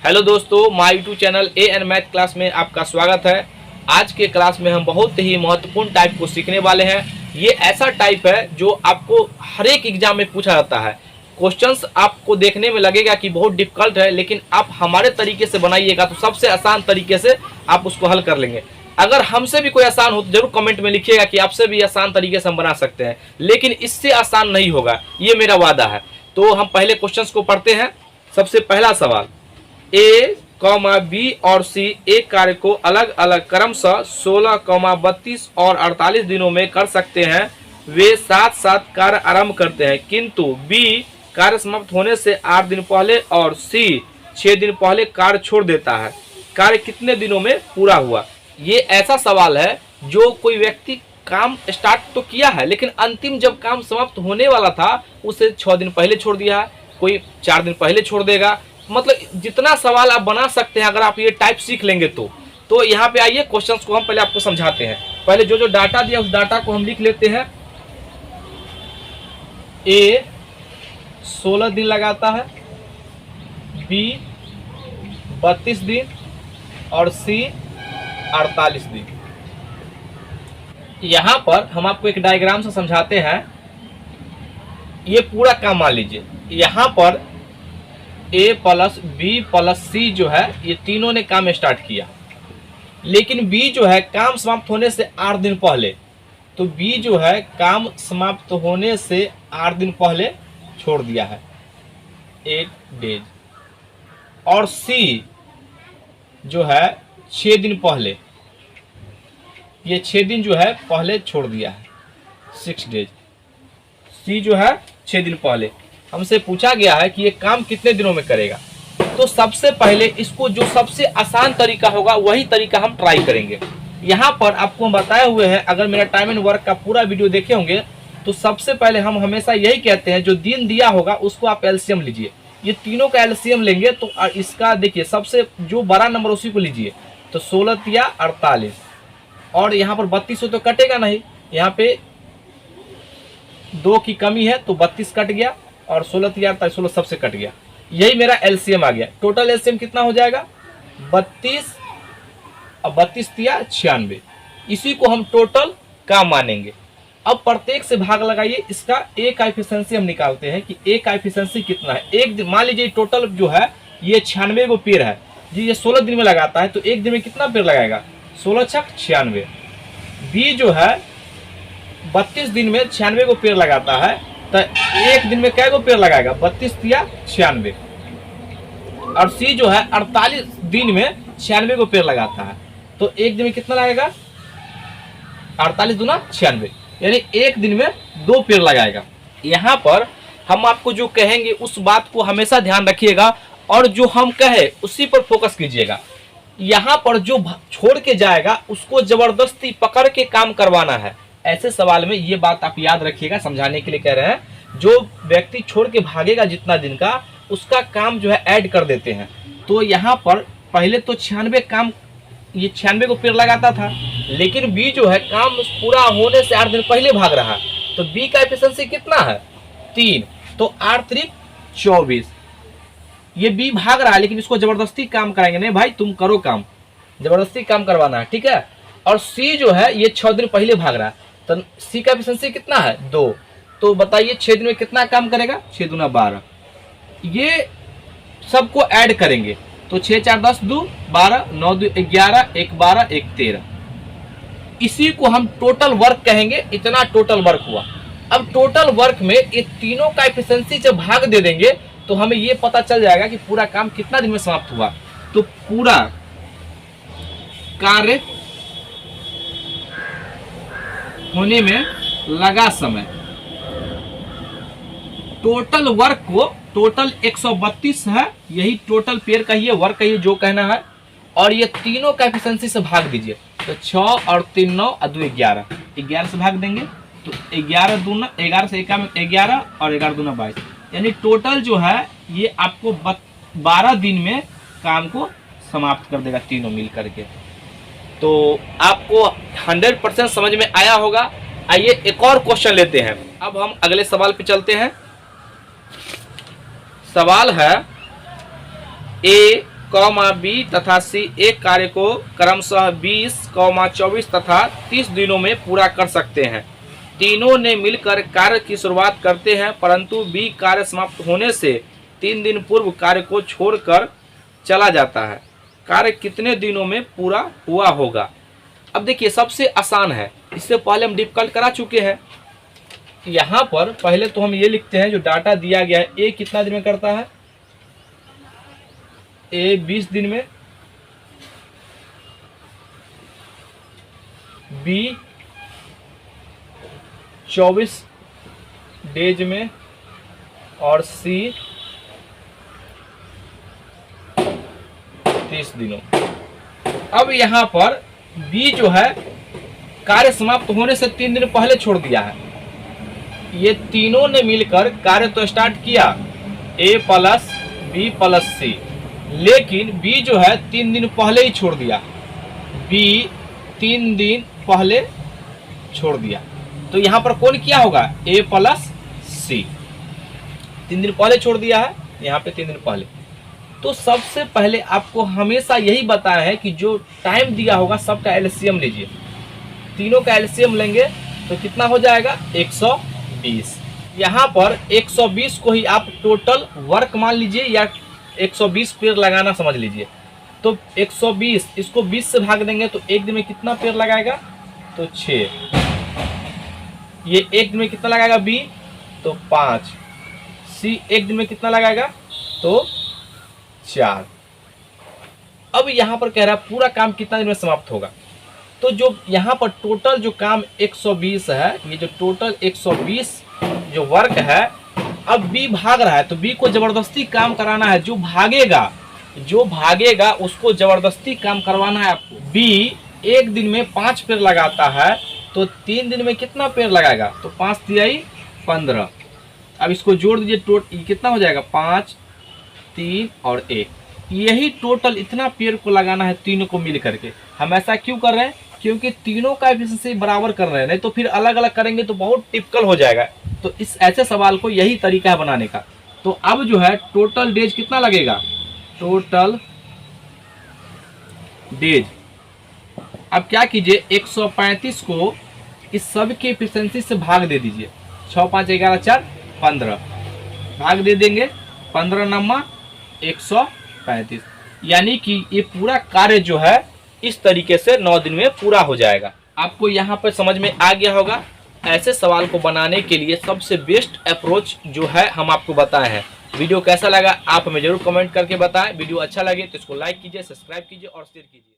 Hello दोस्तों, my YouTube channel AN math class में आपका स्वागत है। आज के क्लास में हम बहुत ही महत्वपूर्ण टाइप को सीखने वाले हैं। ये ऐसा टाइप है जो आपको हर एक एग्जाम में पूछा जाता है। क्वेश्चंस आपको देखने में लगेगा कि बहुत डिफिकल्ट है, लेकिन आप हमारे तरीके से बनाइएगा तो सबसे आसान तरीके से आप उसको हल कर लेंगे। अगर हमसे भी कोई आसान हो तो जरूर कमेंट में लिखिएगा कि आपसे भी आसान तरीके से हम बना सकते हैं, लेकिन इससे आसान नहीं होगा, ये मेरा वादा है। तो हम पहले क्वेश्चंस को पढ़ते हैं। सबसे पहला सवाल, ए, बी और सी एक कार्य को अलग अलग क्रमशः 16, 32 और 48 दिनों में कर सकते हैं। वे साथ साथ कार्य आरंभ करते हैं, किंतु बी कार्य समाप्त होने से 8 दिन पहले और सी 6 दिन पहले कार्य छोड़ देता है। कार्य कितने दिनों में पूरा हुआ? ये ऐसा सवाल है जो कोई व्यक्ति काम स्टार्ट तो किया है, लेकिन अंतिम जब काम समाप्त होने वाला था उसे 6 दिन पहले छोड़ दिया है, कोई 4 दिन पहले छोड़ देगा। मतलब जितना सवाल आप बना सकते हैं अगर आप ये टाइप सीख लेंगे तो यहाँ पे आइए, क्वेश्चंस को हम पहले आपको समझाते हैं। पहले जो जो डाटा दिया उस डाटा को हम लिख लेते हैं। ए 16 दिन लगाता है, बी 32 दिन और सी 48 दिन। यहाँ पर हम आपको एक डायग्राम से समझाते हैं। ये पूरा काम मान लीजिए, यहाँ पर ए प्लस बी प्लस सी जो है ये तीनों ने काम स्टार्ट किया, लेकिन बी जो है काम समाप्त होने से 8 दिन पहले, तो बी जो है काम समाप्त होने से 8 दिन पहले छोड़ दिया है, 8 डेज। और सी जो है 6 दिन पहले, ये 6 दिन जो है पहले छोड़ दिया है, 6 डेज। सी जो है 6 दिन पहले। हमसे पूछा गया है कि ये काम कितने दिनों में करेगा, तो सबसे पहले इसको जो सबसे आसान तरीका होगा वही तरीका हम ट्राई करेंगे। यहाँ पर आपको हम बताए हुए हैं, अगर मेरा टाइम एंड वर्क का पूरा वीडियो देखे होंगे तो सबसे पहले हम हमेशा यही कहते हैं, जो दिन दिया होगा उसको आप एलसीएम लीजिए। ये तीनों का एलसीएम लेंगे तो इसका देखिए सबसे जो बड़ा नंबर उसी को लीजिए, तो 16 तिया 48 और यहाँ पर 32 तो कटेगा नहीं, यहाँ पे 2 की कमी है तो 32 कट गया और 16 तिया 16 सबसे कट गया। यही मेरा एलसीएम आ गया। टोटल एलसीएम कितना हो जाएगा? 32 और 32 तिया 96। इसी को हम टोटल काम मानेंगे। अब प्रत्येक से भाग लगाइए, इसका ए का एफिशिएंसी हम निकालते हैं कि ए का एफिशिएंसी कितना है। एक दिन मान लीजिए टोटल जो है ये 96 गो पेड़ है जी, ये 16 दिन में लगाता है तो एक दिन में कितना पेड़ लगाएगा? 16 छक 96। बी जो है 32 दिन में 96 गो पेड़ लगाता है तो एक दिन में कै गो पेड़ लगाएगा? 32 तिया 96। और सी जो है 48 दिन में 96 गो पेड़ लगाता है तो एक दिन में कितना लगेगा? 48 दूना 96, यानी एक दिन में 2 पेड़ लगाएगा। यहाँ पर हम आपको जो कहेंगे उस बात को हमेशा ध्यान रखिएगा और जो हम कहे उसी पर फोकस कीजिएगा। यहाँ पर जो छोड़ के जाएगा उसको जबरदस्ती पकड़ के काम करवाना है। ऐसे सवाल में ये बात आप याद रखिएगा, समझाने के लिए कह रहे हैं। जो व्यक्ति छोड़ के भागेगा जितना दिन का, उसका काम जो है ऐड कर देते हैं। तो यहाँ पर पहले तो 96 काम, ये 96 को पेड़ लगाता था, लेकिन बी जो है काम पूरा होने से 8 दिन पहले भाग रहा है, तो बी का एफिशिएंसी कितना है? 3, तो 8 त्रिक 24। ये बी भाग रहा है लेकिन इसको जबरदस्ती काम कराएंगे, नहीं भाई तुम करो काम, जबरदस्ती काम करवाना है, ठीक है। और सी जो है ये 6 दिन पहले भाग रहा है, तो सी का एफिशिएंसी कितना है? 2। तो बताइए 6 दिन में कितना काम करेगा? 6 दूना 12। ये सबको ऐड करेंगे तो 6 4 10 2 12, 9 2 11, 1 12, 1 13। इसी को हम टोटल वर्क कहेंगे। इतना टोटल वर्क हुआ। अब टोटल वर्क में ये तीनों का एफिशिएंसी जब भाग दे देंगे तो हमें ये पता चल जाएगा कि पूरा काम कितना दिन में समाप्त हुआ। तो पूरा कार्य होने में लगा समय, टोटल वर्क को, टोटल 132 है, यही टोटल पेड़ कहिए, वर्क कहिए, जो कहना है। और ये तीनों का एफिशिएंसी से भाग दीजिए, तो 6 और 3 9 और 2 11, 11 से भाग देंगे तो 11 दूना 11 से 11 और 11 दूना 22, यानी टोटल जो है ये आपको 12 दिन में काम को समाप्त कर देगा, तीनों मिल करके। तो आपको 100% समझ में आया होगा। आइए एक और क्वेश्चन लेते हैं। अब हम अगले सवाल पे चलते हैं। सवाल है, ए बी तथा सी एक कार्य को क्रमशः 20, 24 तथा 30 दिनों में पूरा कर सकते हैं। तीनों ने मिलकर कार्य की शुरुआत करते हैं, परंतु बी कार्य समाप्त होने से 3 दिन पूर्व कार्य को छोड़कर चला जाता है। कार्य कितने दिनों में पूरा हुआ होगा? अब देखिए सबसे आसान है, इससे पहले हम डिफिकल्ट करा चुके हैं। यहाँ पर पहले तो हम ये लिखते हैं जो डाटा दिया गया है, ए कितना दिन में करता है? ए 20 दिन में, बी 24 डेज में और सी 30 दिनों। अब यहाँ पर बी जो है कार्य समाप्त होने से 3 दिन पहले छोड़ दिया है। ये तीनों ने मिलकर कार्य तो स्टार्ट किया, ए प्लस बी प्लस सी, लेकिन बी जो है 3 दिन पहले ही छोड़ दिया। बी 3 दिन पहले छोड़ दिया, तो यहाँ पर कौन किया होगा? ए प्लस सी। 3 दिन पहले छोड़ दिया है, यहाँ पे 3 दिन पहले। तो सबसे पहले आपको हमेशा यही बताया है कि जो टाइम दिया होगा सबका एलसीएम लीजिए। तीनों का एलसीएम लेंगे तो कितना हो जाएगा? 120। यहाँ पर 120 को ही आप टोटल वर्क मान लीजिए या 120 पेड़ लगाना समझ लीजिए। तो 120 इसको 20 से भाग देंगे तो एक दिन में कितना पेड़ लगाएगा? तो 6। ये एक दिन में कितना लगाएगा? बी तो 5। सी एक दिन में कितना लगाएगा? तो 4। अब यहाँ पर कह रहा है पूरा काम कितना दिन में समाप्त होगा। तो जो यहाँ पर टोटल जो काम 120 है, ये जो टोटल 120 जो वर्क है, अब बी भाग रहा है तो बी को जबरदस्ती काम कराना है। जो भागेगा उसको जबरदस्ती काम करवाना है आपको। बी एक दिन में 5 पेड़ लगाता है तो 3 दिन में कितना पेड़ लगाएगा? तो 5 दिया ही 15। अब इसको जोड़ दीजिए, कितना हो जाएगा? 5, 3 और 1। यही टोटल इतना पेड़ को लगाना है तीनों को मिल करके। हम ऐसा क्यों कर रहे हैं? क्योंकि तीनों का एफिशिएंसी बराबर कर रहे हैं, नहीं तो फिर अलग अलग करेंगे तो बहुत टिपिकल हो जाएगा। तो इस ऐसे सवाल को यही तरीका है बनाने का। तो अब जो है टोटल डेज कितना लगेगा? टोटल डेज, अब क्या कीजिए 135 को इस सब के एफिशिएंसी से भाग दे दीजिए। 6, 5, 11, 4, 15 भाग दे देंगे। 15 नम्मा 135, यानी कि ये पूरा कार्य जो है इस तरीके से 9 दिन में पूरा हो जाएगा। आपको यहाँ पर समझ में आ गया होगा। ऐसे सवाल को बनाने के लिए सबसे बेस्ट अप्रोच जो है हम आपको बताए हैं। वीडियो कैसा लगा आप हमें जरूर कमेंट करके बताएं। वीडियो अच्छा लगे तो इसको लाइक कीजिए, सब्सक्राइब कीजिए और शेयर कीजिए।